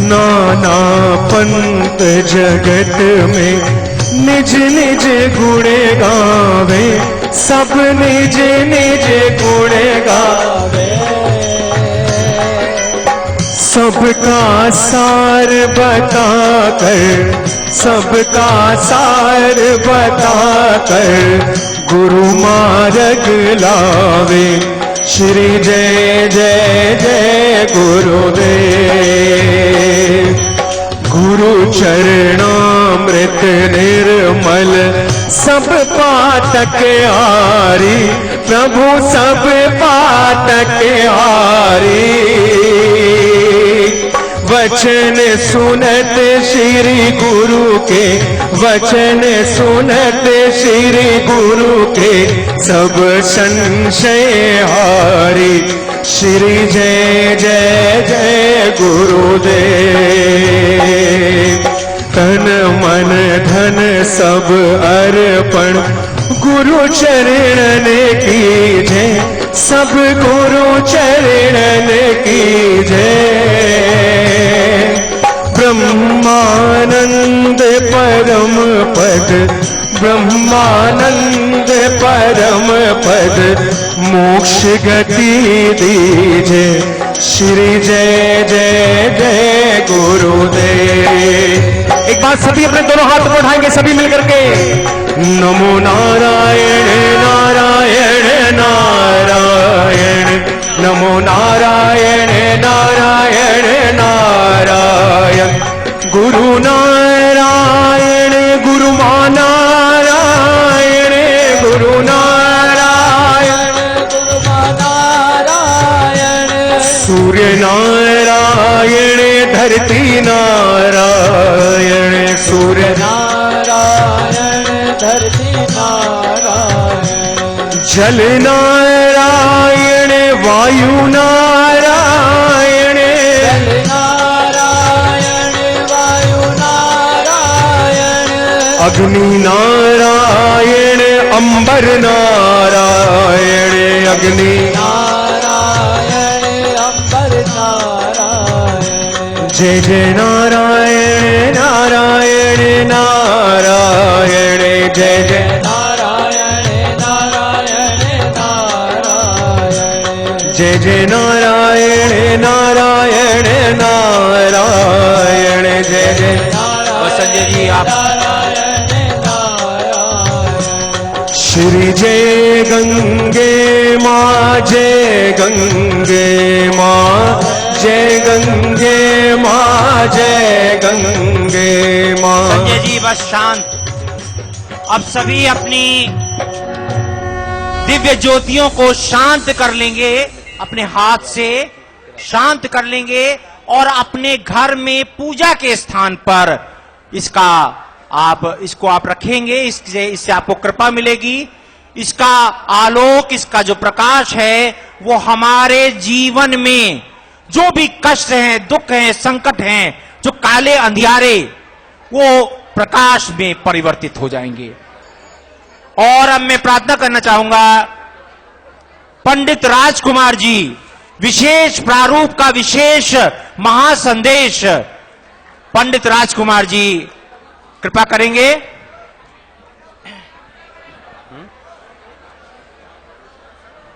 नाना पंत जगत में निज निज गुण गावे, सब निज निज गुण गावे। सबका सार बता कर, सबका सार बता कर गुरु मार्ग लावे। श्री जय जय जय गुरुदेव। गुरु चरणामृत निर्मल सब पातक हारी, प्रभु सब पातक हारी। वचन सुनत श्री गुरु के, वचन सुनत श्री गुरु के सब संशय हारी। श्री जय जय जय गुरुदेव। तन मन धन सब अर्पण गुरु चरणन की जय, सब गुरु चरणन की जय। ब्रह्मानंद परम पद, ब्रह्मानंद परम पद मोक्ष गति दीजे। श्री जय जय जय गुरुदेव। एक बार सभी अपने दोनों हाथ को उठाएंगे सभी मिलकर के। नमो नारायण नारायण नारायण, नमो नारायण नारायण नारायण। गुरु नारायण गुरु नारायण, गुरु नारायण गुरु नारायण। सूर्य नारायण धरती नारायण, सूर्य नारायण धरती नारायण। जल नारायण वायु नारायण, जल नारायण वायु नारायण। अग्नि नारायण अंबर नारायण, अग्नि नारायण अंबर नारायण। जय जय नारायण नारायण नारायण, जय जय नारायण नारायण नारायण। जय जय नारायण नारायण नारायण, जय जय नारायण। संजय जी आप श्री जय गंगे माँ, जय गंगे माँ, जय गंगे माँ, जय गंगे माँ। संजय जी बस शांत। अब सभी अपनी दिव्य ज्योतियों को शांत कर लेंगे, अपने हाथ से शांत कर लेंगे और अपने घर में पूजा के स्थान पर इसको आप रखेंगे। इससे आपको कृपा मिलेगी। इसका आलोक, इसका जो प्रकाश है वो हमारे जीवन में जो भी कष्ट हैं, दुख हैं, संकट हैं, जो काले अंधियारे, वो प्रकाश में परिवर्तित हो जाएंगे। और अब मैं प्रार्थना करना चाहूंगा पंडित राजकुमार जी विशेष प्रारूप का विशेष महासंदेश पंडित राजकुमार जी कृपा करेंगे।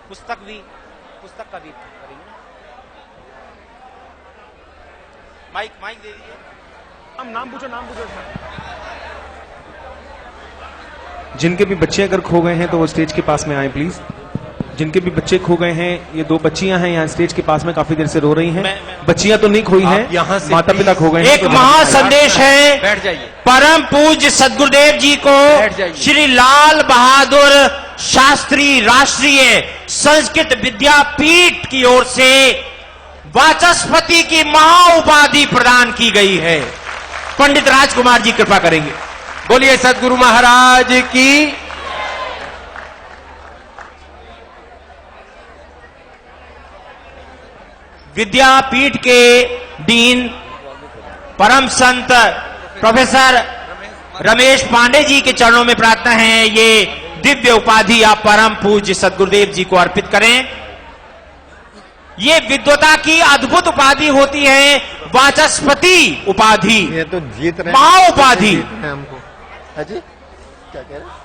पुस्तक का भी करेंगे। माइक दे दीजिए। हम नाम पूछो। जिनके भी बच्चे अगर खो गए हैं तो वो स्टेज के पास में आए प्लीज। जिनके भी बच्चे खो गए हैं, ये दो बच्चियां हैं यहाँ स्टेज के पास में, काफी देर से रो रही हैं। बच्चियां तो नहीं खोई हैं, यहाँ से माता पिता खो गए हैं। एक महासंदेश है बैठ जाइए। परम पूज्य सदगुरुदेव जी को श्री लाल बहादुर शास्त्री राष्ट्रीय संस्कृत विद्यापीठ की ओर से वाचस्पति की महा उपाधि प्रदान की गई है। पंडित राजकुमार जी कृपा करेंगे। बोलिए सदगुरु महाराज की। विद्यापीठ के डीन परम संत प्रोफेसर रमेश पांडे जी के चरणों में प्रार्थना है ये दिव्य उपाधि आप परम पूज्य सदगुरुदेव जी को अर्पित करें। ये विद्वता की अद्भुत उपाधि होती है, वाचस्पति उपाधि, ये तो जीत रहे महा उपाधि। जीत रहे हैं हमको। अजी क्या कह रहे हैं?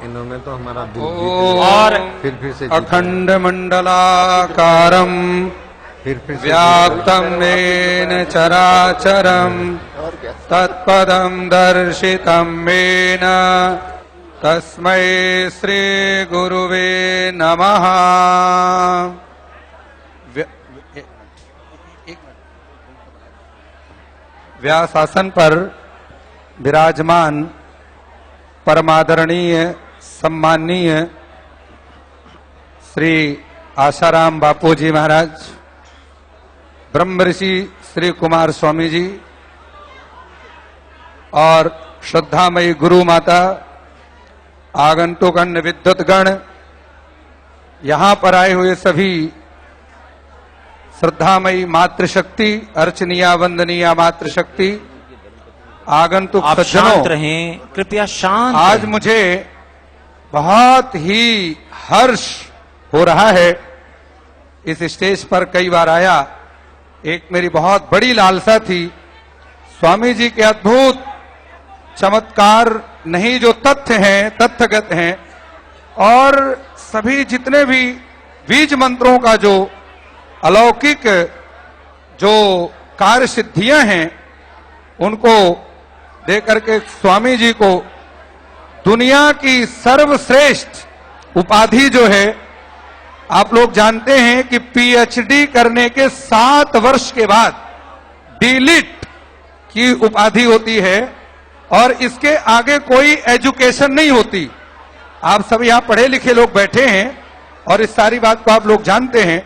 इन्होंने तो हमारा दिल जीत लिया। और फिर से अखंड मंडलाकारम फिर से व्याप्तम येन चराचरम और क्या? तत्पदम दर्शितम येन तस्मै श्री गुरुवे नमः। व्यासासन पर विराजमान परमादरणीय सम्माननीय श्री आशाराम बापू जी महाराज, ब्रह्म ऋषि श्री कुमार स्वामी जी और श्रद्धामयी गुरु माता, आगंतुक अन्य विद्वतगण, यहां पर आए हुए सभी श्रद्धामयी मातृशक्ति, अर्चनीय वंदनीय मातृशक्ति, आगंतुक आप शांत सज्जनों, रहें, कृपया शांत आज रहें। मुझे बहुत ही हर्ष हो रहा है। इस स्टेज पर कई बार आया, एक मेरी बहुत बड़ी लालसा थी स्वामी जी के अद्भुत चमत्कार, नहीं जो तथ्य हैं, तथ्यगत हैं, और सभी जितने भी बीज मंत्रों का जो अलौकिक जो कार्य सिद्धियां हैं, उनको देकर के स्वामी जी को दुनिया की सर्वश्रेष्ठ उपाधि जो है, आप लोग जानते हैं कि पीएचडी करने के 7 वर्ष के बाद डीलिट की उपाधि होती है और इसके आगे कोई एजुकेशन नहीं होती। आप सब यहां पढ़े लिखे लोग बैठे हैं और इस सारी बात को आप लोग जानते हैं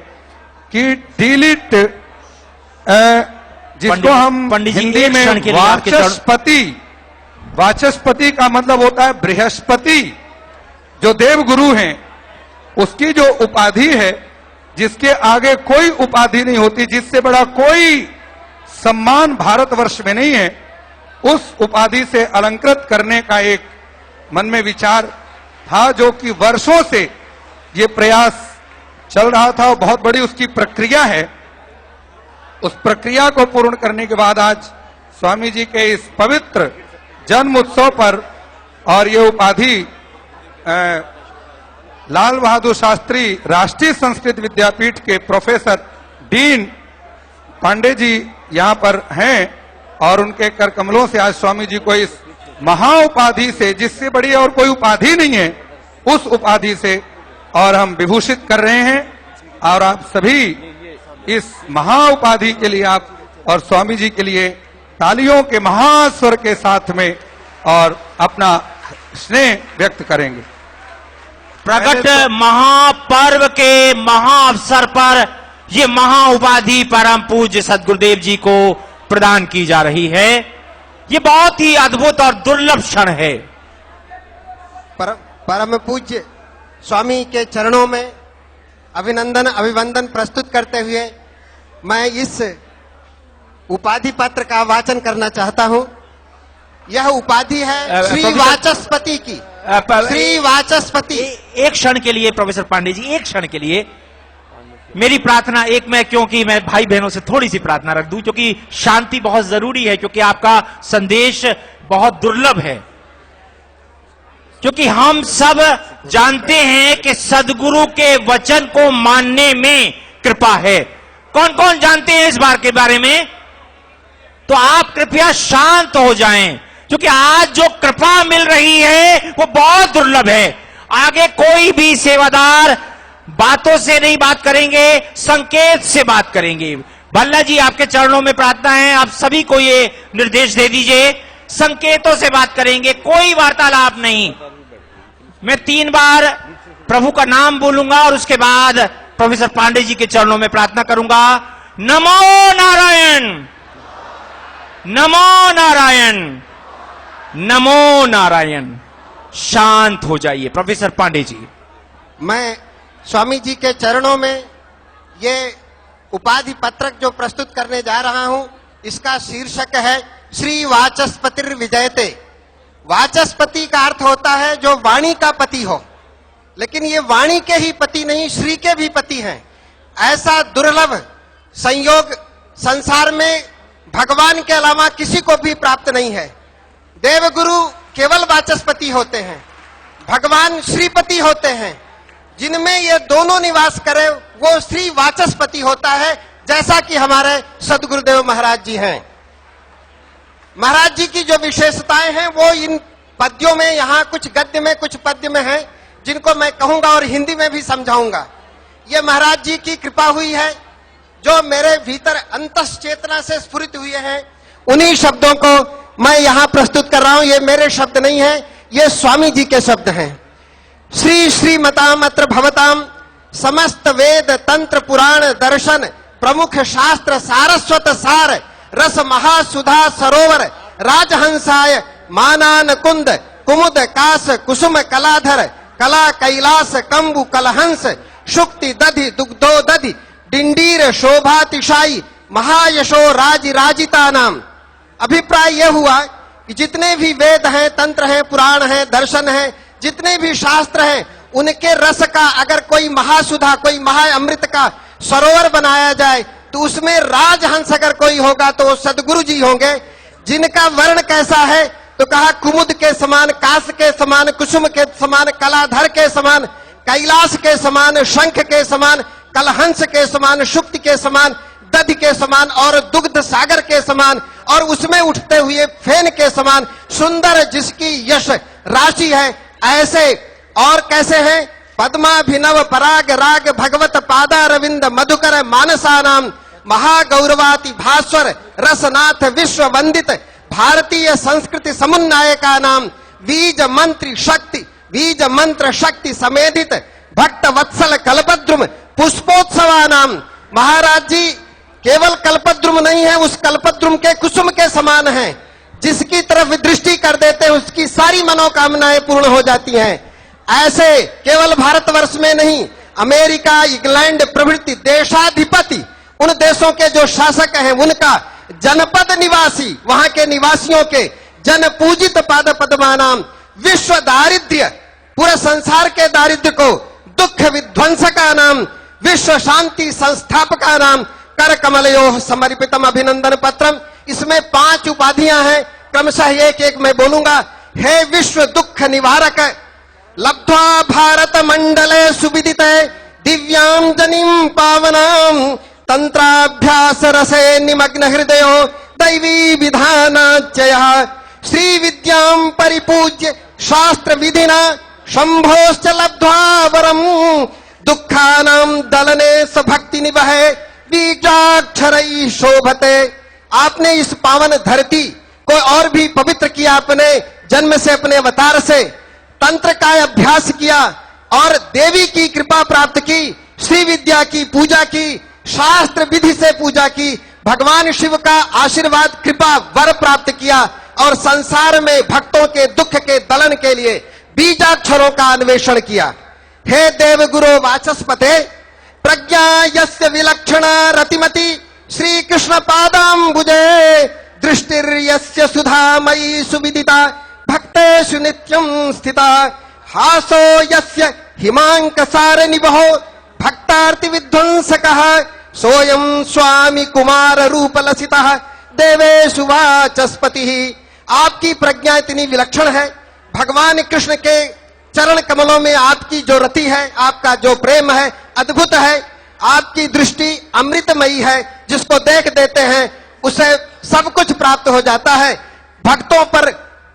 कि डीलिट जिसको हम पंडित जी, हिंदी एक में क्षण के लिए आपके वाचस्पति, वाचस्पति का मतलब होता है बृहस्पति, जो देव गुरु हैं, उसकी जो उपाधि है, जिसके आगे कोई उपाधि नहीं होती, जिससे बड़ा कोई सम्मान भारतवर्ष में नहीं है, उस उपाधि से अलंकृत करने का एक मन में विचार था, जो कि वर्षों से ये प्रयास चल रहा था और बहुत बड़ी उसकी प्रक्रिया है। उस प्रक्रिया को पूर्ण करने के बाद आज स्वामी जी के इस पवित्र जन्म उत्सव पर, और ये उपाधि लाल बहादुर शास्त्री राष्ट्रीय संस्कृत विद्यापीठ के प्रोफेसर डीन पांडे जी यहां पर हैं, और उनके कर कमलों से आज स्वामी जी को इस महा उपाधि से, जिससे बड़ी और कोई उपाधि नहीं है, उस उपाधि से और हम विभूषित कर रहे हैं। और आप सभी इस महा उपाधि के लिए आप और स्वामी जी के लिए तालियों के महास्वर के साथ में और अपना स्नेह व्यक्त करेंगे। प्रकट महापर्व के महाअवसर पर ये महा उपाधि परम पूज्य सदगुरुदेव जी को प्रदान की जा रही है। ये बहुत ही अद्भुत और दुर्लभ क्षण है। परम पूज्य स्वामी के चरणों में अभिनंदन अभिवंदन प्रस्तुत करते हुए मैं इस उपाधि पत्र का वाचन करना चाहता हूं। यह उपाधि है श्री वाचस्पति की। श्री वाचस्पति। एक क्षण के लिए प्रोफेसर पांडे जी, एक क्षण के लिए मेरी प्रार्थना, एक मैं, क्योंकि मैं भाई बहनों से थोड़ी सी प्रार्थना रख दूं, क्योंकि शांति बहुत जरूरी है, क्योंकि आपका संदेश बहुत दुर्लभ है। क्योंकि हम सब जानते हैं कि सदगुरु के वचन को मानने में कृपा है। कौन कौन जानते हैं इस बार के बारे में? तो आप कृपया शांत हो जाएं, क्योंकि आज जो कृपा मिल रही है वो बहुत दुर्लभ है। आगे कोई भी सेवादार बातों से नहीं बात करेंगे, संकेत से बात करेंगे। भल्ला जी, आपके चरणों में प्रार्थना है, आप सभी को ये निर्देश दे दीजिए, संकेतों से बात करेंगे, कोई वार्तालाप नहीं। मैं 3 बार प्रभु का नाम बोलूंगा और उसके बाद प्रोफेसर पांडे जी के चरणों में प्रार्थना करूंगा। नमो नारायण, नमो नारायण, नमो नारायण। शांत हो जाइए प्रोफेसर पांडे जी। मैं स्वामी जी के चरणों में ये उपाधि पत्रक जो प्रस्तुत करने जा रहा हूं, इसका शीर्षक है श्री वाचस्पतिर विजयते। वाचस्पति का अर्थ होता है जो वाणी का पति हो। लेकिन ये वाणी के ही पति नहीं, श्री के भी पति हैं। ऐसा दुर्लभ संयोग संसार में भगवान के अलावा किसी को भी प्राप्त नहीं है। देवगुरु केवल वाचस्पति होते हैं, भगवान श्रीपति होते हैं। जिनमें ये दोनों निवास करे वो श्री वाचस्पति होता है, जैसा कि हमारे सदगुरुदेव महाराज जी हैं। महाराज जी की जो विशेषताएं हैं वो इन पद्यों में, यहाँ कुछ गद्य में कुछ पद्य में है, जिनको मैं कहूंगा और हिंदी में भी समझाऊंगा। ये महाराज जी की कृपा हुई है, जो मेरे भीतर अंतस चेतना से स्फुरित हुए हैं। उन्हीं शब्दों को मैं यहाँ प्रस्तुत कर रहा हूं। ये मेरे शब्द नहीं है, ये स्वामी जी के शब्द हैं। श्री श्रीमताम अत्र भवताम समस्त वेद तंत्र पुराण दर्शन प्रमुख शास्त्र सारस्वत सार रस महासुधा सरोवर राजहंसाय मानान कुंद कुमुद कास कुसुम कलाधर कला कैलास कंबु कलहंस शुक्ति दधि दुग्धो दधि डिंडीर शोभातिशाई महायशो राज राजिता नाम। अभिप्राय यह हुआ कि जितने भी वेद हैं, तंत्र हैं, पुराण हैं, दर्शन हैं, जितने भी शास्त्र हैं, उनके रस का अगर कोई महासुधा, कोई महाअमृत का सरोवर बनाया जाए तो उसमें राजहंस अगर कोई होगा तो वो सदगुरु जी होंगे। जिनका वर्ण कैसा है तो कहा कुमुद के समान, कास के समान, कुसुम के समान, कलाधर के समान, कैलाश के समान, शंख के समान, कलहंस के समान, शुक्ति के समान, दधि के समान और दुग्ध सागर के समान और उसमें उठते हुए फेन के समान सुंदर जिसकी यश राशि है। ऐसे और कैसे हैं? पद्माभिनव पराग राग भगवत पादारविंद मधुकर मानसानाम महागौरवाति भास्वर रसनाथ विश्व वंदित भारतीय संस्कृति समुन्नायका नाम बीज मंत्र शक्ति समेधित भक्त वत्सल कल्पद्रुम पुष्पोत्सवा नाम। महाराज जी केवल कल्पद्रुम नहीं है, उस कल्पद्रुम के कुसुम के समान हैं। जिसकी तरफ दृष्टि कर देते हैं उसकी सारी मनोकामनाएं पूर्ण हो जाती हैं। ऐसे केवल भारतवर्ष में नहीं, अमेरिका, इंग्लैंड प्रभृति देशाधिपति, उन देशों के जो शासक हैं उनका जनपद निवासी, वहां के निवासियों के जन पूजित पाद पद्मानाम विश्व दारिद्र्य, पूरे संसार के दारिद्र्य को दुख विध्वंसका नाम विश्व शांति संस्थापका नाम कर कमलयोः समर्पितम अभिनंदन पत्रम। इसमें 5 उपाधियां हैं, क्रमशः एक एक मैं बोलूंगा। हे विश्व दुख निवारक लब्ध्वा भारत मंडले सुविदिते दिव्यां जनिम पावनाम तंत्राभ्यास रसे निमग्न हृदयो दैवी विधानाच्ययः श्री विद्यां परिपूज्य शास्त्र विधिना शंभोश्च लब्ध्वा वरम दुखानां दलने सभक्ति निवहे बीजाक्षरैः शोभते। आपने इस पावन धरती को और भी पवित्र किया, अपने जन्म से, अपने अवतार से तंत्र का अभ्यास किया और देवी की कृपा प्राप्त की, श्री विद्या की पूजा की, शास्त्र विधि से पूजा की, भगवान शिव का आशीर्वाद कृपा वर प्राप्त किया और संसार में भक्तों के दुख के दलन के लिए बीजाक्षरों का अन्वेषण किया। हे देव गुरु वाचस्पते प्रज्ञा यस्य विलक्षणा रतिमति श्री कृष्ण पादाम्बुजे दृष्टिर्यस्य सुधामयी सुविदिता भक्तेषु नित्यं स्थिता हासो यस्य हिमांक सार निवहो भक्तार्ति विध्वंसकः सोयं स्वामी कुमार रूप लसितः देवेषु वाचस्पतिः। आपकी प्रज्ञा इतनी विलक्षण है, भगवान कृष्ण के चरण कमलों में आपकी जो रति है, आपका जो प्रेम है अद्भुत है। आपकी दृष्टि अमृतमयी है, जिसको देख देते हैं उसे सब कुछ प्राप्त हो जाता है। भक्तों पर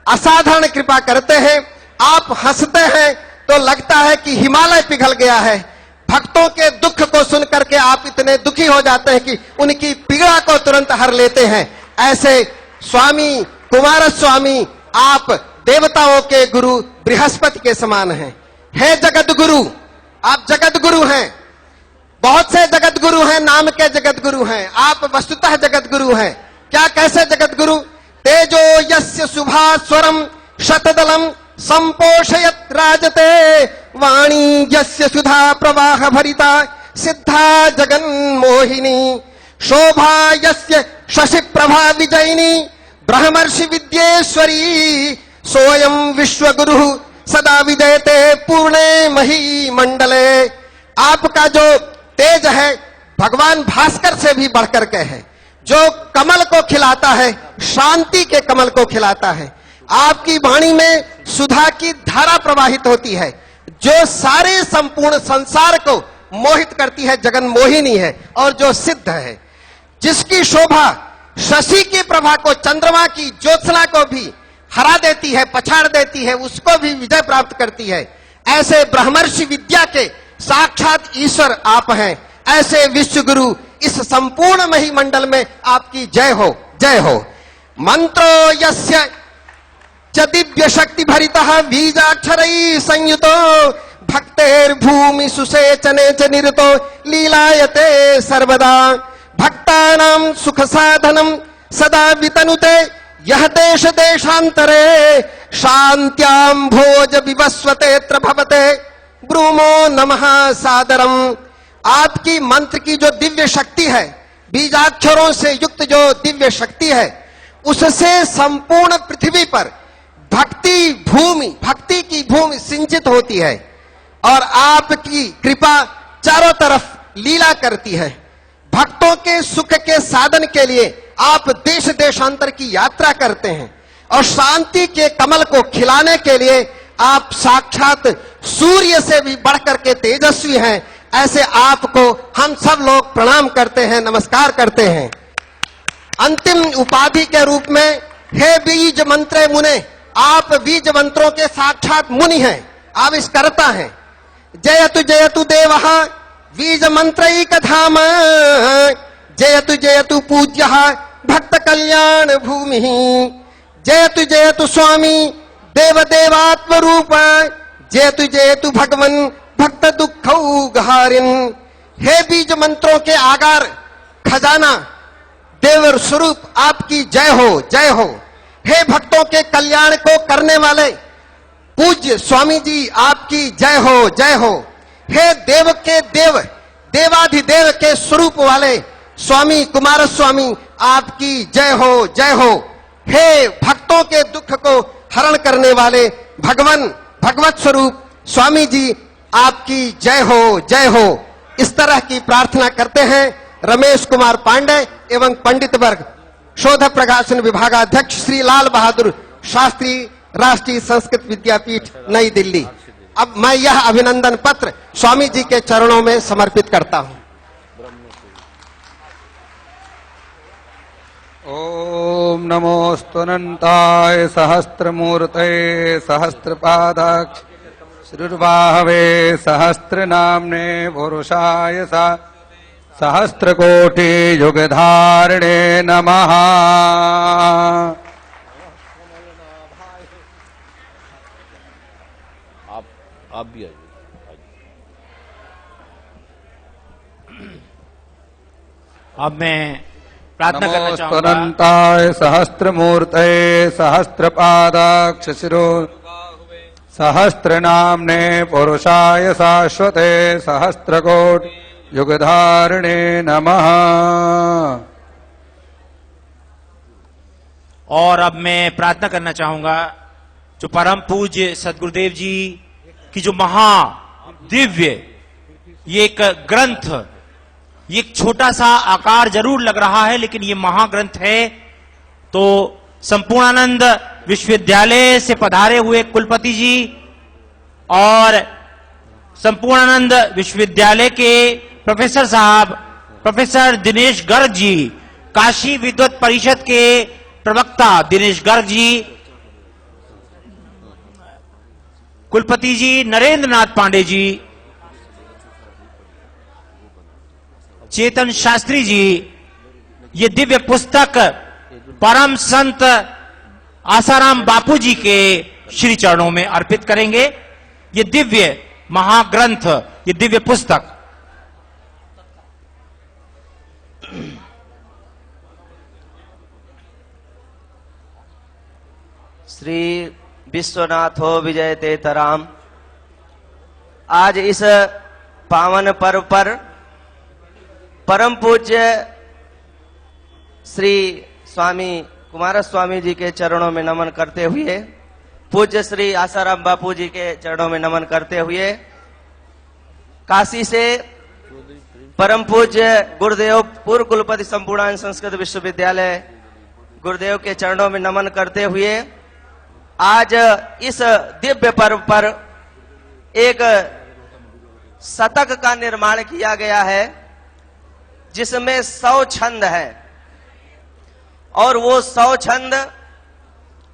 असाधारण कृपा करते हैं। आप हंसते हैं तो लगता है कि हिमालय पिघल गया है। भक्तों के दुख को सुनकर के आप इतने दुखी हो जाते हैं कि उनकी पीड़ा को तुरंत हर लेते हैं। ऐसे स्वामी कुमार स्वामी आप देवताओं के गुरु बृहस्पति के समान हैं। हे जगत गुरु, आप जगत गुरु हैं। बहुत से जगत गुरु हैं, नाम के जगत गुरु हैं, आप वस्तुतः जगत गुरु हैं। क्या, कैसे जगत गुरु? तेजो यस्य सुभास्वरम शतदलम संपोषयत राजते वाणी यस्य सुधा प्रवाह भरिता सिद्धा जगन मोहिनी शोभा यस्य शशि प्रभा विजयिनी ब्रह्मर्षि विद्येश्वरी सोयम विश्व गुरु सदा विजयते पूर्णे मही मंडले। आपका जो तेज है भगवान भास्कर से भी बढ़कर के है, जो कमल को खिलाता है, शांति के कमल को खिलाता है। आपकी वाणी में सुधा की धारा प्रवाहित होती है, जो सारे संपूर्ण संसार को मोहित करती है, जगन मोहिनी है और जो सिद्ध है, जिसकी शोभा शशि की प्रभा को, चंद्रमा की ज्योत्सना को भी हरा देती है, पछाड़ देती है, उसको भी विजय प्राप्त करती है। ऐसे ब्रह्मर्षि विद्या के साक्षात ईश्वर आप हैं। ऐसे विश्व गुरु इस संपूर्ण मही मंडल में आपकी जय हो, जय हो। मंत्रो यस्य च दिव्य शक्ति भरितः बीजाक्षरै संयुतो भक्तेर्भूमि सुसेचने च निरतो लीलायते सर्वदा। भक्तानां सुख साधनम सदा वितनुते यह देश देशांतरे शांत्यां भोज विवस्वतेत्र भवते ब्रूमो नमः सादरम। आपकी मंत्र की जो दिव्य शक्ति है, बीजाक्षरों से युक्त जो दिव्य शक्ति है, उससे संपूर्ण पृथ्वी पर भक्ति भूमि, भक्ति की भूमि सिंचित होती है और आपकी कृपा चारों तरफ लीला करती है। भक्तों के सुख के साधन के लिए आप देश देशांतर की यात्रा करते हैं और शांति के कमल को खिलाने के लिए आप साक्षात सूर्य से भी बढ़कर के तेजस्वी हैं। ऐसे आपको हम सब लोग प्रणाम करते हैं, नमस्कार करते हैं। अंतिम उपाधि के रूप में हे बीज मंत्रे मुने, आप बीज मंत्रों के साक्षात मुनि हैं, आविष्कर्ता हैं। जयतु जयतु देवः बीज मंत्रैक धाम, जयतु जयतु पूज्यः भक्त कल्याण भूमि। जयतु जयतु स्वामी देव देवात्म रूप, जयतु जयतु भगवन भक्त दुखौघारिन। हे बीज मंत्रों के आगार खजाना देव स्वरूप, आपकी जय हो, जय हो। हे भक्तों के कल्याण को करने वाले पूज्य स्वामी जी, आपकी जय हो, जय हो। हे देव के देव, देवाधिदेव के स्वरूप वाले स्वामी कुमार स्वामी, आपकी जय हो, जय हो। हे भक्तों के दुख को हरण करने वाले भगवान भगवत स्वरूप स्वामी जी, आपकी जय हो, जय हो। इस तरह की प्रार्थना करते हैं रमेश कुमार पांडे एवं पंडित वर्ग, शोध प्रकाशन विभागाध्यक्ष श्री लाल बहादुर शास्त्री, राष्ट्रीय संस्कृत विद्यापीठ, नई दिल्ली। अब मैं यह अभिनंदन पत्र स्वामी जी के चरणों में समर्पित करता हूं। ओम नमोस्तुनंताय सहस्त्रमूर्तये सहस्त्रपादाक्ष श्रीर्बाहवे सहस्रनाम्ने पुरुषाय सहस्रकोटि युगधारिणे नमः। आप भी आइए। अब मैं प्रार्थना करना चाहूंगा। नमोस्तुनंताय सहस्त्रमूर्तये सहस्त्रपादाक्ष शिरो सहस्रनाम्ने पुरुषाय शाश्वते सहस्रकोटि युगधारिणे नमः। और अब मैं प्रार्थना करना चाहूंगा, जो परम पूज्य सदगुरुदेव जी की जो महा दिव्य ये एक ग्रंथ, ये एक छोटा सा आकार जरूर लग रहा है, लेकिन ये महाग्रंथ है। तो संपूर्णानंद विश्वविद्यालय से पधारे हुए कुलपति जी और संपूर्णानंद विश्वविद्यालय के प्रोफेसर साहब, प्रोफेसर दिनेश गर्ग जी, काशी विद्वत परिषद के प्रवक्ता दिनेश गर्ग जी, कुलपति जी नरेंद्र नाथ पांडे जी, चेतन शास्त्री जी, ये दिव्य पुस्तक परम संत आसाराम बापू जी के श्री चरणों में अर्पित करेंगे। ये दिव्य महाग्रंथ, ये दिव्य पुस्तक श्री विश्वनाथो विजयते तराम। आज इस पावन पर्व पर परम पूज्य श्री स्वामी कुमार स्वामी जी के चरणों में नमन करते हुए पूज्य श्री आसाराम बापू जी के चरणों में नमन करते हुए, काशी से परम पूज्य गुरुदेव पूर्व कुलपति संपूर्णानंद संस्कृत विश्वविद्यालय गुरुदेव के चरणों में नमन करते हुए, आज इस दिव्य पर्व पर एक शतक का निर्माण किया गया है, जिसमें 100 छंद है और वो 100 छंद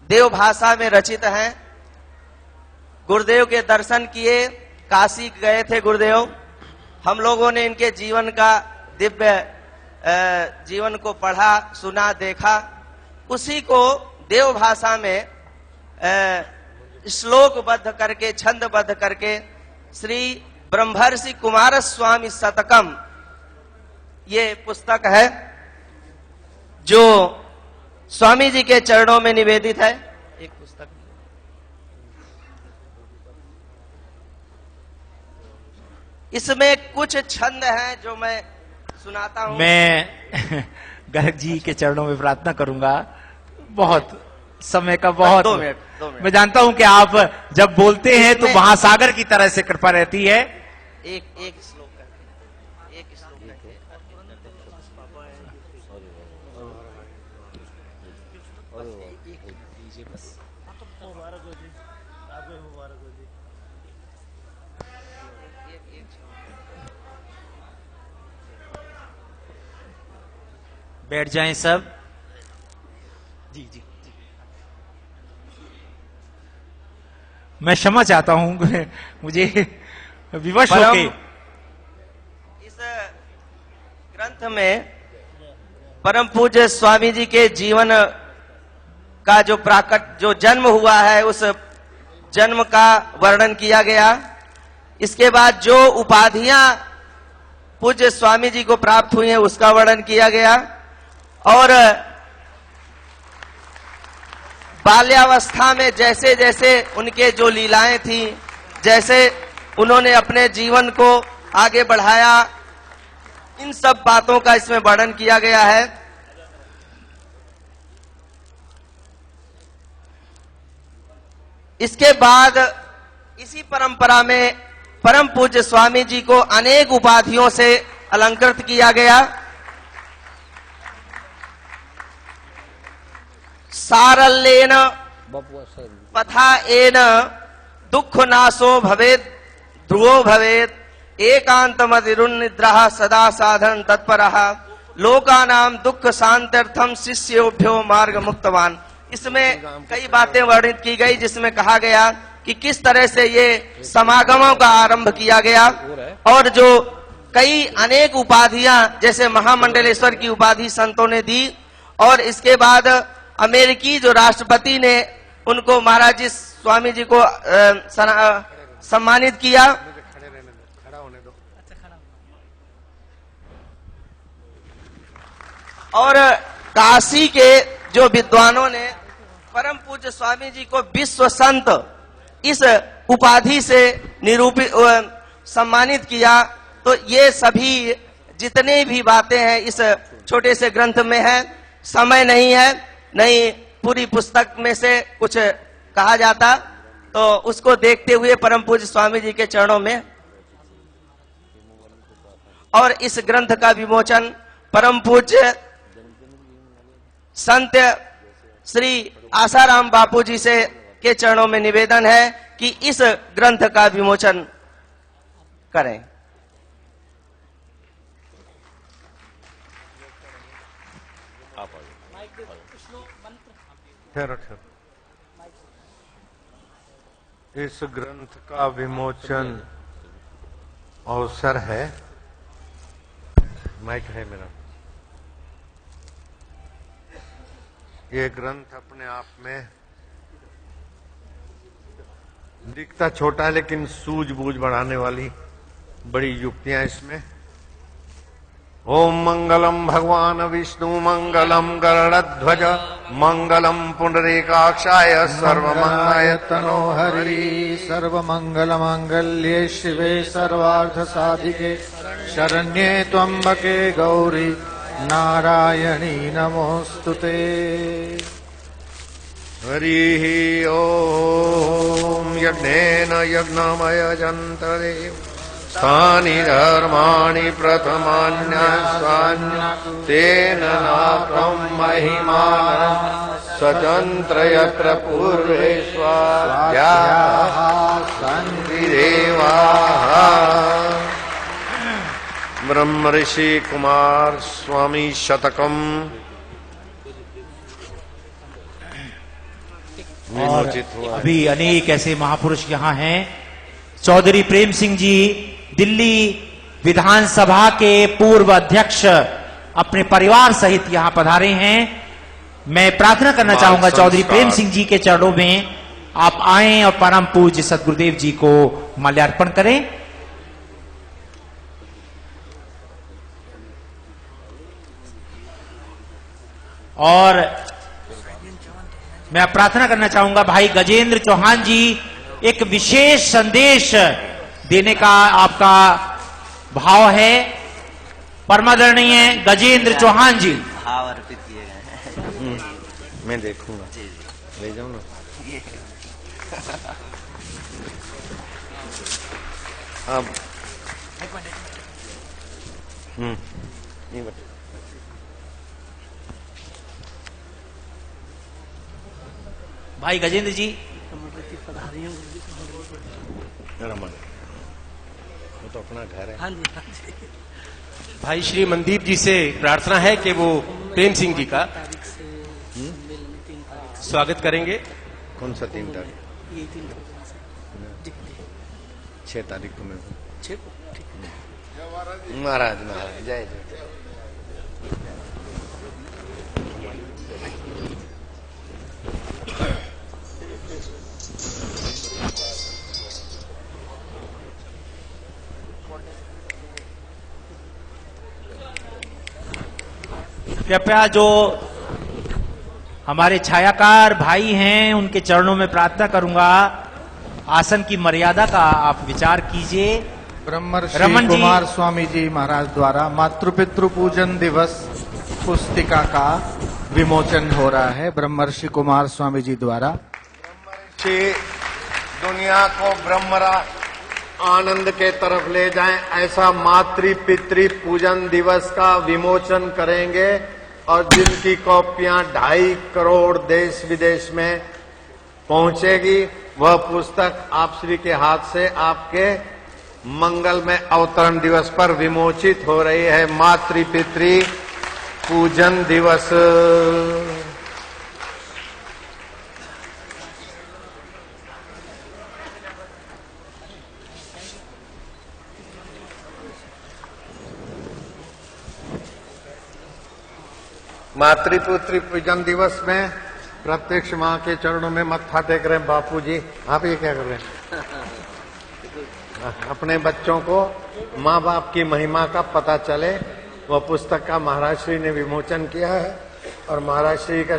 देव भाषा में रचित हैं। गुरुदेव के दर्शन किए, काशी गए थे गुरुदेव, हम लोगों ने इनके जीवन का दिव्य जीवन को पढ़ा, सुना, देखा, उसी को देव भाषा में श्लोकबद्ध करके, छंदबद्ध करके श्री ब्रह्मर्षि कुमार स्वामी शतकम ये पुस्तक है जो स्वामी जी के चरणों में निवेदित है। एक पुस्तक इसमें कुछ छंद हैं जो मैं सुनाता हूं। मैं गर्ग जी के चरणों में प्रार्थना करूंगा। बहुत समय का बहुत 2 मिनट। मैं जानता हूं कि आप जब बोलते हैं तो महासागर की तरह से कृपा रहती है। एक श्लोक करके, एक श्लोक करके। बैठ जाएं सब। जी जी, मैं क्षमा चाहता हूं, मुझे विवश होके इस ग्रंथ में परम पूज्य स्वामी जी के जीवन का जो जन्म हुआ है, उस जन्म का वर्णन किया गया। इसके बाद जो उपाधियां पूज्य स्वामी जी को प्राप्त हुई हैं, उसका वर्णन किया गया। और बाल्यावस्था में जैसे जैसे उनके जो लीलाएं थी, जैसे उन्होंने अपने जीवन को आगे बढ़ाया, इन सब बातों का इसमें वर्णन किया गया है। इसके बाद इसी परंपरा में परम पूज्य स्वामी जी को अनेक उपाधियों से अलंकृत किया गया। सारल्येन पथा एन दुख नाशो भवेद ध्रुवो भवेद एकांतमतिरुन्निद्रः सदा साधन तत्परः लोकानाम दुख शांत्यर्थम शिष्योभ्यो मार्ग मुक्तवान। इसमें कई बातें वर्णित की गई, जिसमें कहा गया कि किस तरह से ये समागमों का आरंभ किया गया और जो कई अनेक उपाधियां जैसे महामंडलेश्वर की उपाधि संतों ने दी। और इसके बाद अमेरिकी जो राष्ट्रपति ने उनको महाराज जी स्वामी जी को सम्मानित किया। और काशी के जो विद्वानों ने परम पूज्य स्वामी जी को विश्व संत इस उपाधि से निरूपित सम्मानित किया। तो ये सभी जितने भी बातें हैं इस छोटे से ग्रंथ में है। समय नहीं है, नहीं पूरी पुस्तक में से कुछ कहा जाता, तो उसको देखते हुए परम पूज्य स्वामी जी के चरणों में और इस ग्रंथ का विमोचन परम पूज्य संत श्री आसाराम बापू जी से के चरणों में निवेदन है कि इस ग्रंथ का विमोचन करें। इस ग्रंथ का विमोचन अवसर है। माइक है मेरा। ये ग्रंथ अपने आप में दिखता छोटा है, लेकिन सूझबूझ बढ़ाने वाली बड़ी युक्तियां इसमें। ओम मंगलम भगवान विष्णु मंगलम गरुड़ध्वज मंगलम पुंडरीकाक्षाय सर्वमंगलाय तनो हरि सर्वमंगल मांगल्ये शिवे सर्वार्थ साधिके शरण्ये त्र्यंबके गौरी नारायणी नमोस्तुते। हरिः ओम् यज्ञेन यज्ञमयजन्तदेव स्थानि धर्माणि प्रथमान्यास्तान्य तेन नाकं महिमानं स्वतन्त्र यत्र पूर्वे स्वाध्याः सन्ति देवाः। ब्रह्मर्षि कुमार स्वामी शतकम विमोचित हुआ। अभी अनेक ऐसे महापुरुष यहाँ हैं। चौधरी प्रेम सिंह जी दिल्ली विधानसभा के पूर्व अध्यक्ष अपने परिवार सहित यहाँ पधारे हैं। मैं प्रार्थना करना चाहूंगा चौधरी प्रेम सिंह जी के चरणों में आप आएं और परम पूज्य सदगुरुदेव जी को माल्यार्पण करें। और मैं प्रार्थना करना चाहूंगा भाई गजेंद्र चौहान जी एक विशेष संदेश देने का आपका भाव है। परमादरणीय गजेंद्र चौहान जी। भाव अर्पित किए गए हैं। मैं देखूंगा, ले जाऊं ना। अब ये बता। भाई गजेंद्र जी। रमन, वो तो अपना घर है। भाई श्री मनदीप जी से प्रार्थना है कि वो प्रेम सिंह जी का स्वागत करेंगे। कौन सा 3 तारीख? 6 तारीख को मैं महाराज महाराज जय जय। कृपया जो हमारे छायाकार भाई हैं उनके चरणों में प्रार्थना करूंगा आसन की मर्यादा का आप विचार कीजिए। ब्रह्मर्षि रमन जी। कुमार स्वामी जी महाराज द्वारा मातृपितृ पूजन दिवस पुस्तिका का विमोचन हो रहा है। ब्रह्मर्षि कुमार स्वामी जी द्वारा दुनिया को ब्रह्मरा आनंद के तरफ ले जाएं, ऐसा मातृ पितृ पूजन दिवस का विमोचन करेंगे और जिनकी कॉपियां 2.5 करोड़ देश विदेश में पहुंचेगी वह पुस्तक आप श्री के हाथ से आपके मंगल में अवतरण दिवस पर विमोचित हो रही है। मातृ पितृ पूजन दिवस। मातृपुत्री पूजन दिवस में प्रत्यक्ष माँ के चरणों में मत्था टेक रहे हैं। बापू जी आप ये क्या कर रहे हैं? अपने बच्चों को माँ बाप की महिमा का पता चले, वह पुस्तक का महाराज श्री ने विमोचन किया है और महाराज श्री का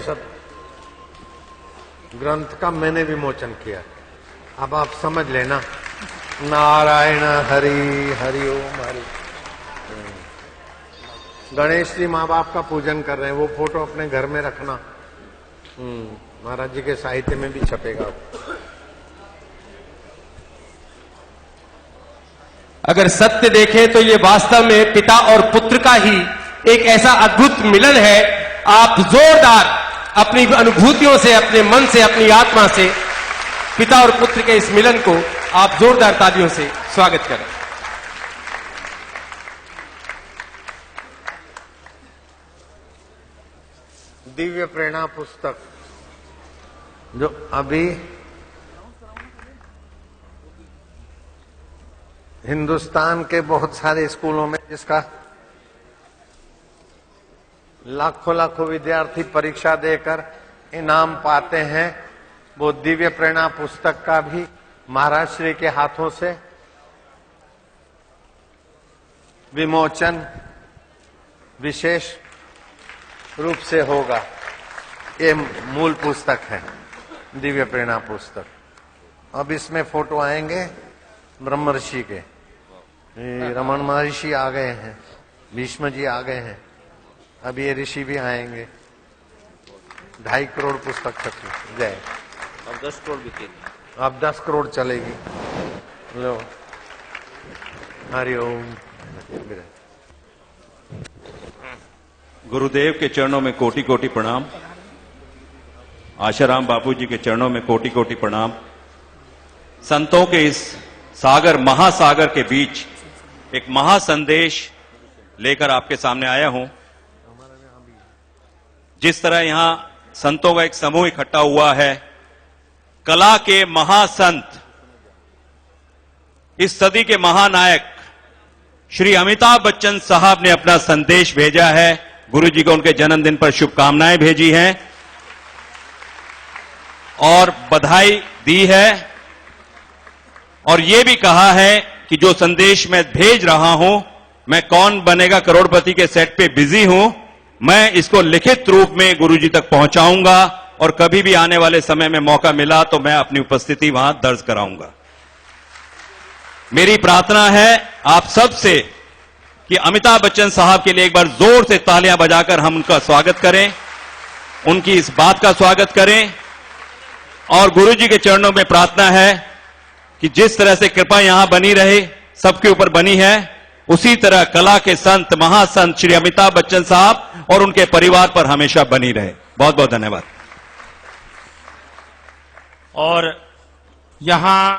ग्रंथ का मैंने विमोचन किया। अब आप समझ लेना। नारायण हरि हरि ओम हरि। गणेश जी माँ बाप का पूजन कर रहे हैं, वो फोटो अपने घर में रखना। महाराज जी के साहित्य में भी छपेगा। अगर सत्य देखें तो ये वास्तव में पिता और पुत्र का ही एक ऐसा अद्भुत मिलन है। आप जोरदार अपनी अनुभूतियों से, अपने मन से, अपनी आत्मा से पिता और पुत्र के इस मिलन को आप जोरदार तालियों से स्वागत करें। दिव्य प्रेरणा पुस्तक जो अभी हिंदुस्तान के बहुत सारे स्कूलों में, जिसका लाखों लाखों विद्यार्थी परीक्षा देकर इनाम पाते हैं, वो दिव्य प्रेरणा पुस्तक का भी महाराज श्री के हाथों से विमोचन विशेष रूप से होगा। ये मूल पुस्तक है, दिव्य प्रेरणा पुस्तक। अब इसमें फोटो आएंगे ब्रह्मर्षि के। रमन महर्षि आ गए हैं, भीष्म जी आ गए हैं, अब ये ऋषि भी आएंगे। 2.5 करोड़ पुस्तक छपी। जय। अब 10 करोड़ बिकेगी। अब 10 करोड़ चलेगी। लो, हरिओम। गुरुदेव के चरणों में कोटि कोटि प्रणाम। आशाराम बापू जी के चरणों में कोटि कोटि प्रणाम। संतों के इस सागर महासागर के बीच एक महासंदेश लेकर आपके सामने आया हूं। जिस तरह यहां संतों का एक समूह इकट्ठा हुआ है, कला के महासंत, इस सदी के महानायक श्री अमिताभ बच्चन साहब ने अपना संदेश भेजा है। गुरु जी को उनके जन्मदिन पर शुभकामनाएं भेजी हैं और बधाई दी है, और यह भी कहा है कि जो संदेश मैं भेज रहा हूं, मैं कौन बनेगा करोड़पति के सेट पे बिजी हूं, मैं इसको लिखित रूप में गुरु जी तक पहुंचाऊंगा और कभी भी आने वाले समय में मौका मिला तो मैं अपनी उपस्थिति वहां दर्ज कराऊंगा। मेरी प्रार्थना है आप सबसे कि अमिताभ बच्चन साहब के लिए एक बार जोर से तालियां बजाकर हम उनका स्वागत करें, उनकी इस बात का स्वागत करें। और गुरु जी के चरणों में प्रार्थना है कि जिस तरह से कृपा यहां बनी रहे, सबके ऊपर बनी है, उसी तरह कला के संत महासंत श्री अमिताभ बच्चन साहब और उनके परिवार पर हमेशा बनी रहे। बहुत बहुत धन्यवाद। और यहां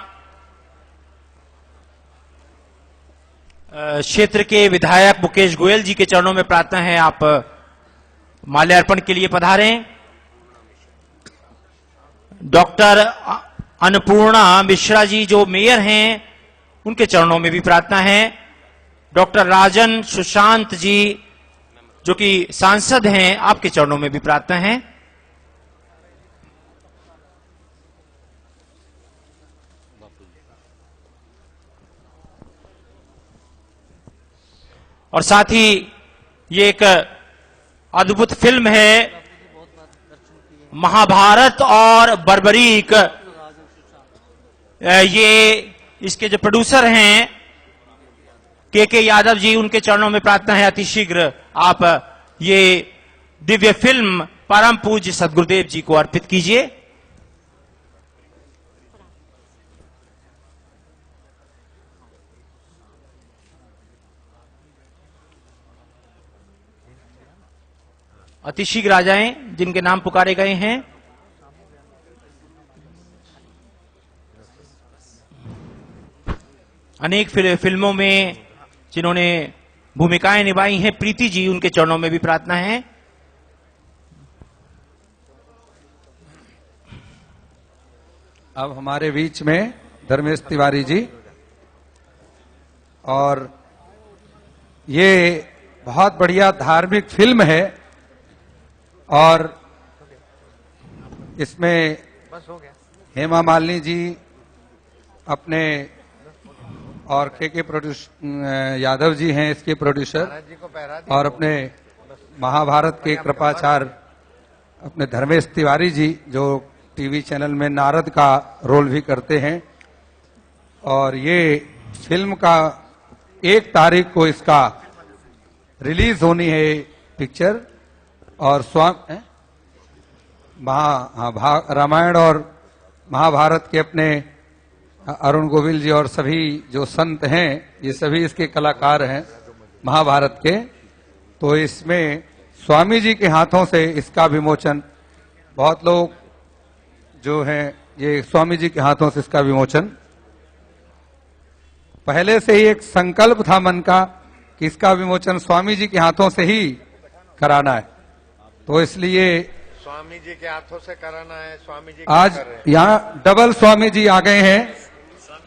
क्षेत्र के विधायक मुकेश गोयल जी के चरणों में प्रार्थना है, आप माल्यार्पण के लिए पधारें। डॉक्टर अन्नपूर्णा मिश्रा जी जो मेयर हैं, उनके चरणों में भी प्रार्थना है। डॉक्टर राजन सुशांत जी जो कि सांसद हैं, आपके चरणों में भी प्रार्थना है। और साथ ही ये एक अद्भुत फिल्म है महाभारत और बर्बरीक, ये इसके जो प्रोड्यूसर हैं के यादव जी, उनके चरणों में प्रार्थना है अतिशीघ्र आप ये दिव्य फिल्म परम पूज्य सद्गुरुदेव जी को अर्पित कीजिए। अतिशीघ्र आ जाएं जिनके नाम पुकारे गए हैं। अनेक फिल्मों में जिन्होंने भूमिकाएं निभाई हैं, प्रीति जी, उनके चरणों में भी प्रार्थना है। अब हमारे बीच में धर्मेश तिवारी जी, और ये बहुत बढ़िया धार्मिक फिल्म है और इसमें हेमा मालिनी जी अपने और के यादव जी हैं इसके प्रोड्यूसर, और अपने महाभारत के कृपाचार्य अपने धर्मेश तिवारी जी जो टीवी चैनल में नारद का रोल भी करते हैं। और ये फिल्म का 1 तारीख को इसका रिलीज होनी है पिक्चर। और रामायण और महाभारत के अपने अरुण गोविल जी और सभी जो संत हैं, ये सभी इसके कलाकार हैं महाभारत के। तो इसमें स्वामी जी के हाथों से इसका विमोचन, बहुत लोग जो हैं ये स्वामी जी के हाथों से इसका विमोचन, पहले से ही एक संकल्प था मन का कि इसका विमोचन स्वामी जी के हाथों से ही कराना है। तो इसलिए स्वामी जी के हाथों से कराना है। स्वामी जी आज यहाँ डबल स्वामी जी आ गए हैं,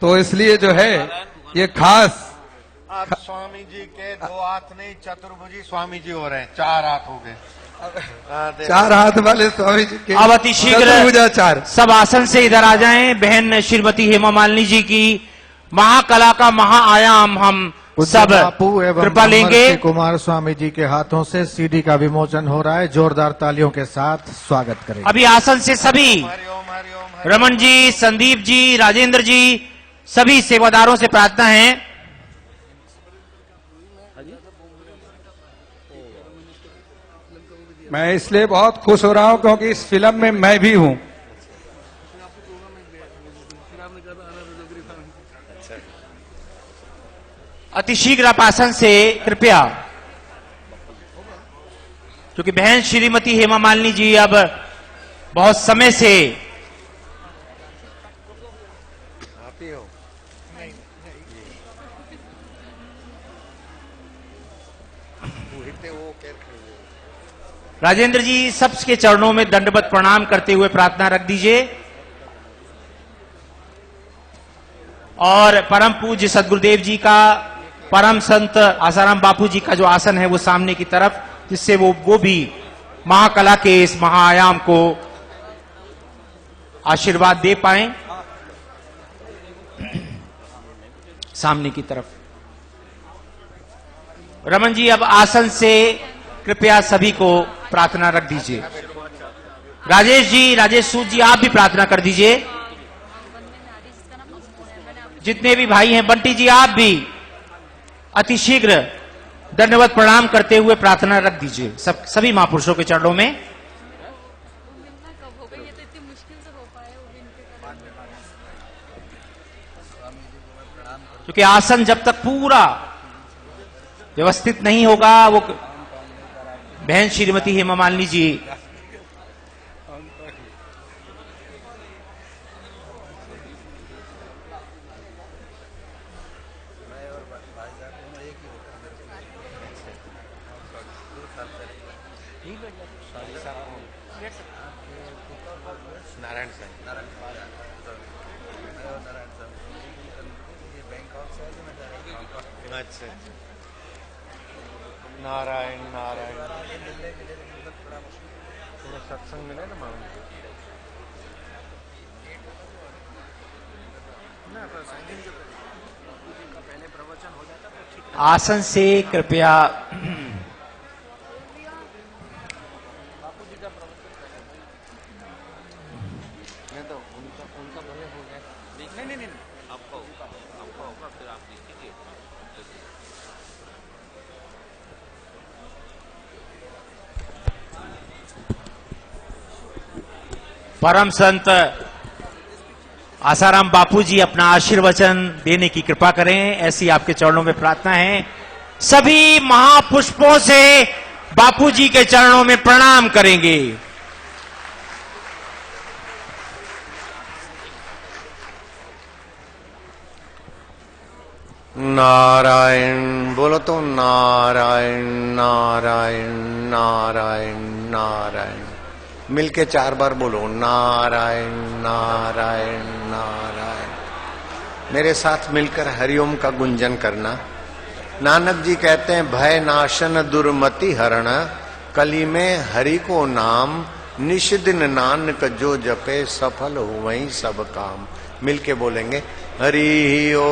तो इसलिए जो है ये खास, अब स्वामी जी के 2 हाथ नहीं, चतुर्भुजी स्वामी जी हो रहे हैं, 4 हाथ हो गए। 4 हाथ वाले स्वामी जी के अब अतिशीघ्र 4 सब आसन से इधर आ जाएं। बहन श्रीमती हेमा मालिनी जी की महाकला का महाआयाम हम सब बापू एवं कृपा लेंगे। कुमार स्वामी जी के हाथों से सीडी का विमोचन हो रहा है, जोरदार तालियों के साथ स्वागत करें। अभी आसन से सभी रमन जी, संदीप जी, राजेंद्र जी, सभी सेवादारों से प्रार्थना है मैं इसलिए बहुत खुश हो रहा हूं क्योंकि इस फिल्म में मैं भी हूं। अतिशीघ्र आप आसन से कृपया, क्योंकि बहन श्रीमती हेमा मालिनी जी अब बहुत समय से राजेंद्र जी सबके चरणों में दंडवत प्रणाम करते हुए प्रार्थना रख दीजिए और परम पूज्य सदगुरुदेव जी का, परम संत आसाराम बापू जी का जो आसन है वो सामने की तरफ, जिससे वो भी महाकला के इस महाआयाम को आशीर्वाद दे पाए। सामने की तरफ रमन जी अब आसन से कृपया सभी को प्रार्थना रख दीजिए। राजेश जी, राजेश सूद जी आप भी प्रार्थना कर दीजिए। जितने भी भाई हैं, बंटी जी आप भी अतिशीघ्र दंडवत प्रणाम करते हुए प्रार्थना रख दीजिए सभी महापुरुषों के चरणों में। क्योंकि आसन जब तक पूरा व्यवस्थित नहीं होगा, वो बहन श्रीमती हेमा मालिनी जी नारायण साईं। अच्छा, नारायण नारायण। थोड़ा सत्संग मिले ना मालूम। आसन से कृपया परम संत आसाराम बापू जी अपना आशीर्वचन देने की कृपा करें, ऐसी आपके चरणों में प्रार्थना है। सभी महापुष्पों से बापू जी के चरणों में प्रणाम करेंगे। नारायण बोलो तो नारायण नारायण नारायण नारायण। मिलके 4 बार बोलो नारायण नारायण नारायण। मेरे साथ मिलकर हरिओम का गुंजन करना। नानक जी कहते हैं भय नाशन दुर्मति हरण, कली में हरि को नाम, निश दिन नानक जो जपे सफल हो वहीं सब काम। मिलके बोलेंगे हरि ओ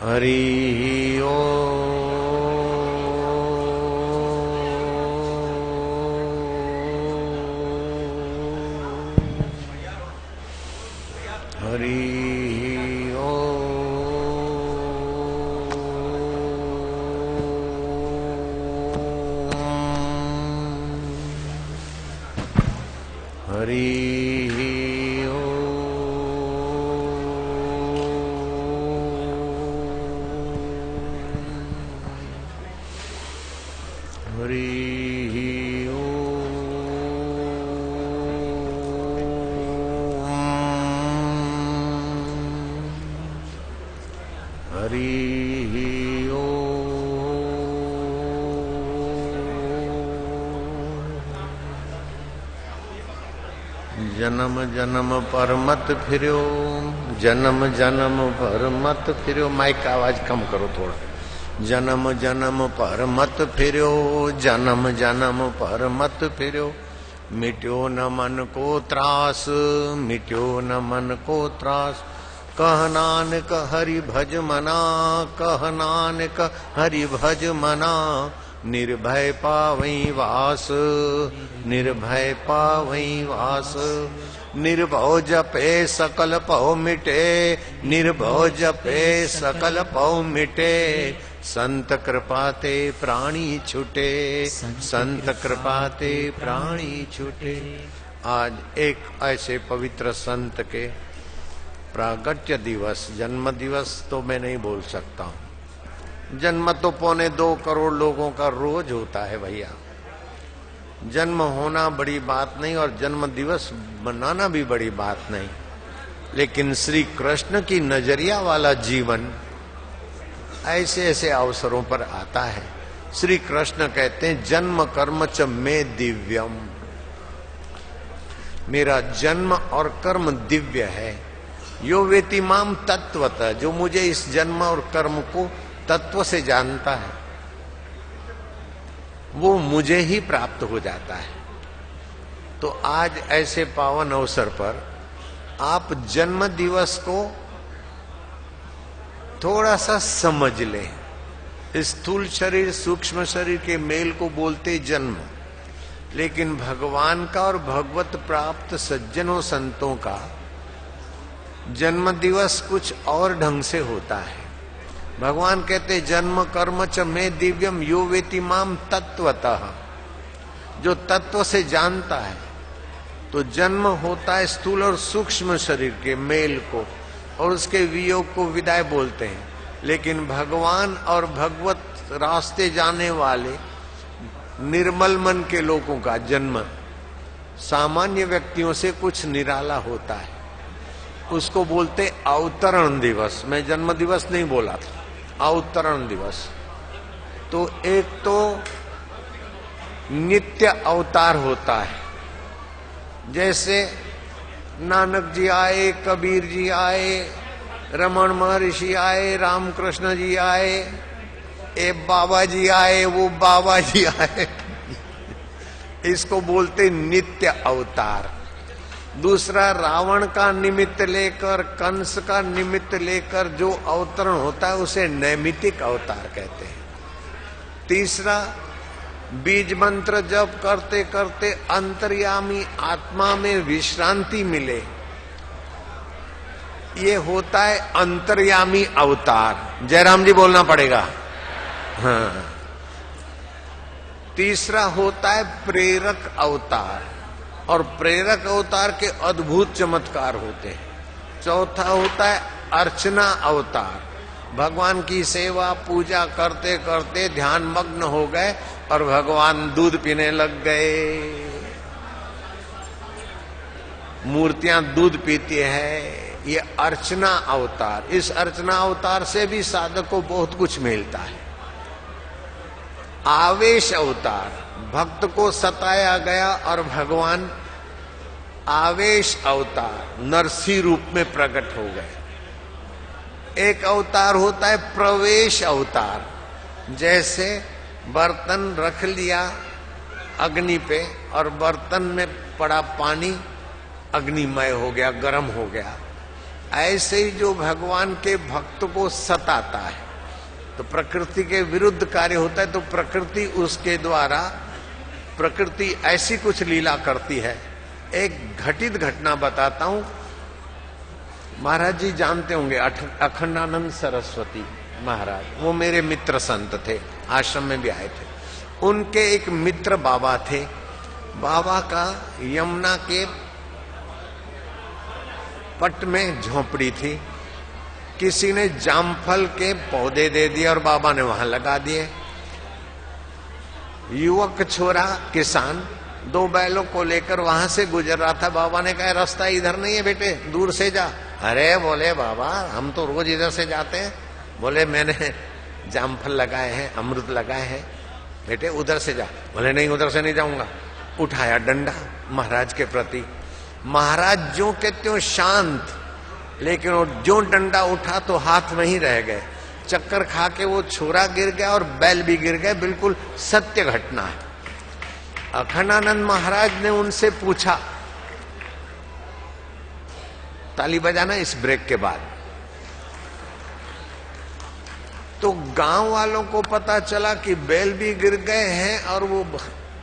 हरि ओ हरि ओ हरि जन्म जन्म पर मत फिरो, जन्म जन्म पर मत फिरो। माइक का आवाज कम करो थोड़ा। जन्म जन्म पर मत फिरो, जन्म जन्म पर मत फिरो। मिट्यो न मन को त्रास, मिट्यो न मन को त्रास। कह नानक हरि भज मना, कह नानक हरि भज मना। निर्भय पावई वास, निर्भय पावई वास। निर्भव जपे सकल पौ मिटे, निर्भव जपे सकल पौ मिटे। संत कृपाते प्राणी छूटे, संत कृपाते प्राणी छूटे। आज एक ऐसे पवित्र संत के प्रागट्य दिवस, जन्म दिवस तो मैं नहीं बोल सकता हूं। जन्म तो 2.25 करोड़ लोगों का रोज होता है भैया। जन्म होना बड़ी बात नहीं और जन्म दिवस मनाना भी बड़ी बात नहीं, लेकिन श्री कृष्ण की नजरिया वाला जीवन ऐसे ऐसे अवसरों पर आता है। श्री कृष्ण कहते हैं जन्म कर्म च में दिव्यम, मेरा जन्म और कर्म दिव्य है। यो वेति माम तत्वतः, जो मुझे इस जन्म और कर्म को तत्व से जानता है वो मुझे ही प्राप्त हो जाता है। तो आज ऐसे पावन अवसर पर आप जन्म दिवस को थोड़ा सा समझ लें। स्थूल शरीर सूक्ष्म शरीर के मेल को बोलते जन्म, लेकिन भगवान का और भगवत प्राप्त सज्जनों संतों का जन्म दिवस कुछ और ढंग से होता है। भगवान कहते जन्म कर्म च में दिव्यम यो वेति माम तत्वतः, जो तत्व से जानता है। तो जन्म होता है स्थूल और सूक्ष्म शरीर के मेल को, और उसके वियोग को विदाई बोलते हैं। लेकिन भगवान और भगवत रास्ते जाने वाले निर्मल मन के लोगों का जन्म सामान्य व्यक्तियों से कुछ निराला होता है। उसको बोलते अवतरण दिवस। मैं जन्म दिवस नहीं बोला था, अवतरण दिवस। तो एक तो नित्य अवतार होता है, जैसे नानक जी आए, कबीर जी आए, रमण महर्षि आए, रामकृष्ण जी आए, ए बाबा जी आए, वो बाबा जी आए। इसको बोलते नित्य अवतार। दूसरा रावण का निमित्त लेकर, कंस का निमित्त लेकर जो अवतरण होता है उसे नैमित्तिक अवतार कहते हैं। तीसरा बीज मंत्र जप करते करते अंतर्यामी आत्मा में विश्रांति मिले, ये होता है अंतर्यामी अवतार। जयराम जी बोलना पड़ेगा। हाँ। तीसरा होता है प्रेरक अवतार, और प्रेरक अवतार के अद्भुत चमत्कार होते हैं। चौथा होता है अर्चना अवतार। भगवान की सेवा पूजा करते करते ध्यान मग्न हो गए और भगवान दूध पीने लग गए। मूर्तियां दूध पीती है, ये अर्चना अवतार। इस अर्चना अवतार से भी साधक को बहुत कुछ मिलता है। आवेश अवतार, भक्त को सताया गया और भगवान आवेश अवतार नरसिंह रूप में प्रकट हो गए। एक अवतार होता है प्रवेश अवतार, जैसे बर्तन रख लिया अग्नि पे और बर्तन में पड़ा पानी अग्निमय हो गया, गर्म हो गया। ऐसे ही जो भगवान के भक्त को सताता है तो प्रकृति के विरुद्ध कार्य होता है, तो प्रकृति उसके द्वारा, प्रकृति ऐसी कुछ लीला करती है। एक घटित घटना बताता हूं। महाराज जी जानते होंगे अखंडानंद सरस्वती महाराज, वो मेरे मित्र संत थे, आश्रम में भी आए थे। उनके एक मित्र बाबा थे। बाबा का यमुना के पट में झोपड़ी थी। किसी ने जामफल के पौधे दे दिए और बाबा ने वहां लगा दिए। युवक छोरा किसान 2 बैलों को लेकर वहां से गुजर रहा था। बाबा ने कहा रास्ता इधर नहीं है बेटे, दूर से जा। अरे बोले बाबा हम तो रोज इधर से जाते हैं। बोले मैंने जामफल लगाए हैं, अमृत लगाए हैं, बेटे उधर से जा। बोले नहीं उधर से नहीं जाऊंगा। उठाया डंडा महाराज के प्रति। महाराज जो कहते हो शांत, लेकिन वो जो डंडा उठा तो हाथ में ही रह गए। चक्कर खा के वो छोरा गिर गया और बैल भी गिर गए। बिल्कुल सत्य घटना है। अखंडानंद महाराज ने उनसे पूछा, ताली बजाना इस ब्रेक के बाद, तो गांव वालों को पता चला कि बैल भी गिर गए हैं और वो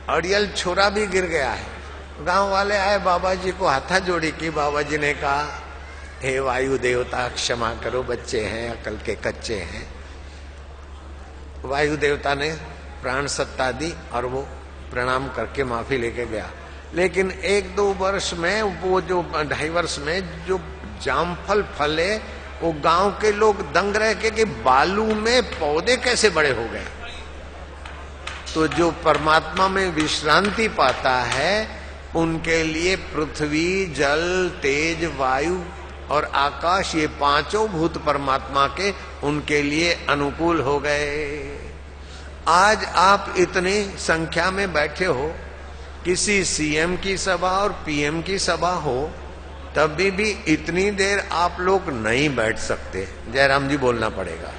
अड़ियल छोरा भी गिर गया है। गांव वाले आए, बाबा जी को हाथा जोड़ी की। बाबा जी ने कहा, हे वायु देवता क्षमा करो, बच्चे हैं, अकल के कच्चे हैं। वायु देवता ने प्राण सत्ता दी और वो प्रणाम करके माफी लेके गया। लेकिन 1-2 वर्ष में, वो जो 2.5 वर्ष में जो जामफल फले, वो गांव के लोग दंग रह के कि बालू में पौधे कैसे बड़े हो गए। तो जो परमात्मा में विश्रांति पाता है, उनके लिए पृथ्वी, जल, तेज, वायु और आकाश, ये 5 भूत परमात्मा के उनके लिए अनुकूल हो गए। आज आप इतनी संख्या में बैठे हो, किसी सीएम की सभा और पीएम की सभा हो, तभी भी इतनी देर आप लोग नहीं बैठ सकते, जयराम जी बोलना पड़ेगा।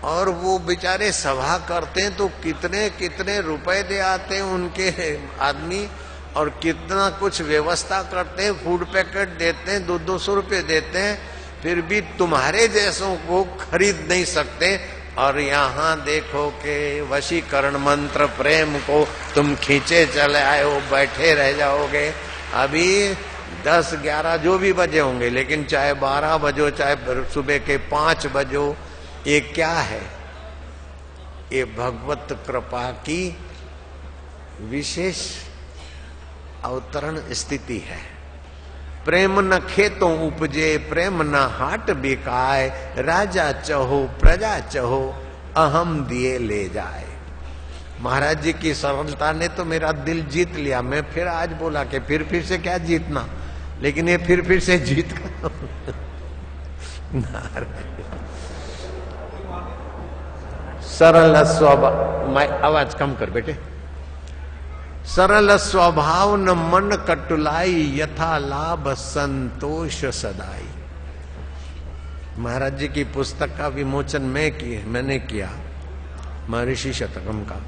और वो बेचारे सभा करते हैं तो कितने कितने रुपए दे आते हैं उनके आदमी, और कितना कुछ व्यवस्था करते हैं, फूड पैकेट देते हैं, 200-200 रुपये देते हैं, फिर भी तुम्हारे जैसों को खरीद नहीं सकते। और यहाँ देखो कि वशीकरण मंत्र प्रेम को तुम खींचे चले आए हो, बैठे रह जाओगे। अभी 10-11 जो भी बजे होंगे, लेकिन चाहे 12 बजो, चाहे सुबह के 5 बजो, ये क्या है? ये भगवत कृपा की विशेष अवतरण स्थिति है। प्रेम न खेतों उपजे, प्रेम न हाट बिकाए, राजा चहो प्रजा चहो, अहम दिए ले जाए। महाराज जी की सरलता ने तो मेरा दिल जीत लिया। मैं फिर आज बोला कि फिर से क्या जीतना, लेकिन ये फिर से जीत सरल स्वभाव, मैं आवाज कम कर बेटे। सरल स्वभाव न मन कटुलाई, यथा लाभ संतोष सदाई। महाराज जी की पुस्तक का विमोचन मैंने किया, महर्षि शतकम का,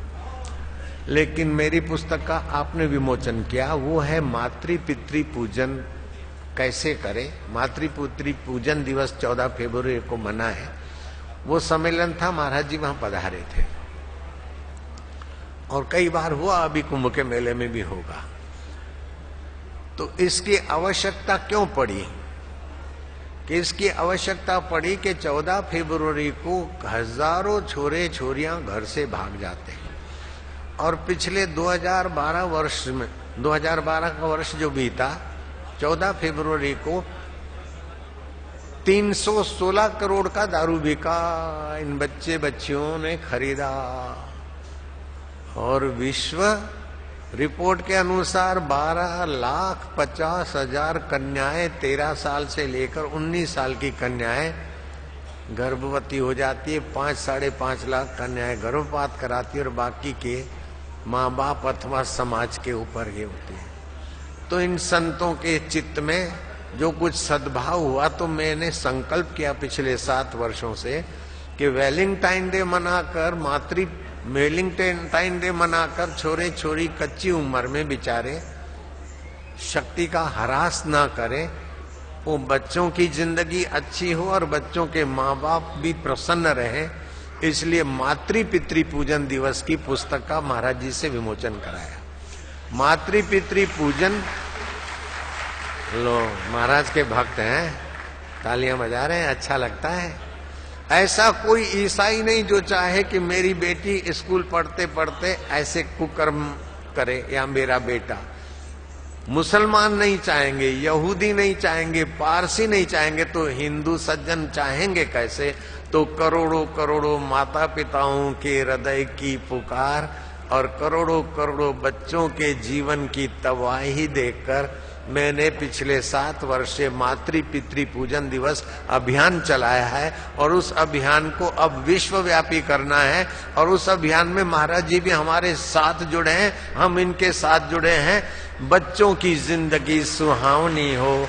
लेकिन मेरी पुस्तक का आपने विमोचन किया। वो है मातृ पितृ पूजन कैसे करे। मातृ पितृ पूजन दिवस 14 फरवरी को मना है। वो सम्मेलन था, महाराज जी वहां पधारे थे, और कई बार हुआ, अभी कुंभ के मेले में भी होगा। तो इसकी आवश्यकता क्यों पड़ी? कि इसकी आवश्यकता पड़ी कि 14 फरवरी को हजारों छोरे छोरियां घर से भाग जाते हैं, और पिछले 2012 वर्ष में, 2012 का वर्ष जो बीता, 14 फरवरी को 316 करोड़ का दारू बिका, इन बच्चे बच्चियों ने खरीदा। और विश्व रिपोर्ट के अनुसार 12,50,000 कन्याएं 13 साल से लेकर 19 साल की कन्याएं गर्भवती हो जाती है। 5-5.5 लाख कन्याएं गर्भपात कराती है, और बाकी के माँ बाप अथवा समाज के ऊपर ये होती है। तो इन संतों के चित्त में जो कुछ सद्भाव हुआ, तो मैंने संकल्प किया पिछले 7 वर्षों से कि वैलेंटाइन डे मनाकर, वैलेंटाइन डे मनाकर छोरे छोरी कच्ची उम्र में बेचारे शक्ति का ह्रास ना करें, वो बच्चों की जिंदगी अच्छी हो और बच्चों के माँ बाप भी प्रसन्न रहें। इसलिए मातृ पितृ पूजन दिवस की पुस्तक का महाराज जी से विमोचन कराया। मातृ पितृ पूजन, लो महाराज के भक्त हैं, तालियां बजा रहे हैं, अच्छा लगता है। ऐसा कोई ईसाई नहीं जो चाहे कि मेरी बेटी स्कूल पढ़ते पढ़ते ऐसे कुकर्म करे, या मेरा बेटा। मुसलमान नहीं चाहेंगे, यहूदी नहीं चाहेंगे, पारसी नहीं चाहेंगे, तो हिंदू सज्जन चाहेंगे कैसे? तो करोड़ों करोड़ों माता पिताओं के हृदय की पुकार और करोड़ों करोड़ों बच्चों के जीवन की तबाही देखकर मैंने पिछले 7 वर्ष से मातृ पितृ पूजन दिवस अभियान चलाया है, और उस अभियान को अब विश्वव्यापी करना है। और उस अभियान में महाराज जी भी हमारे साथ जुड़े हैं, हम इनके साथ जुड़े हैं। बच्चों की जिंदगी सुहावनी हो।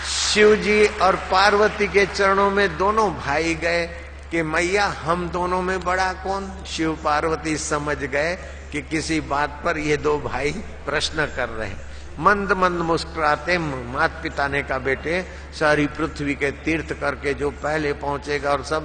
शिव जी और पार्वती के चरणों में दोनों भाई गए कि मैया हम दोनों में बड़ा कौन? शिव पार्वती समझ गए कि किसी बात पर ये 2 भाई प्रश्न कर रहे हैं। मंद मंद मुस्कुराते माता पिता ने कहा, बेटे सारी पृथ्वी के तीर्थ करके जो पहले पहुंचेगा और सब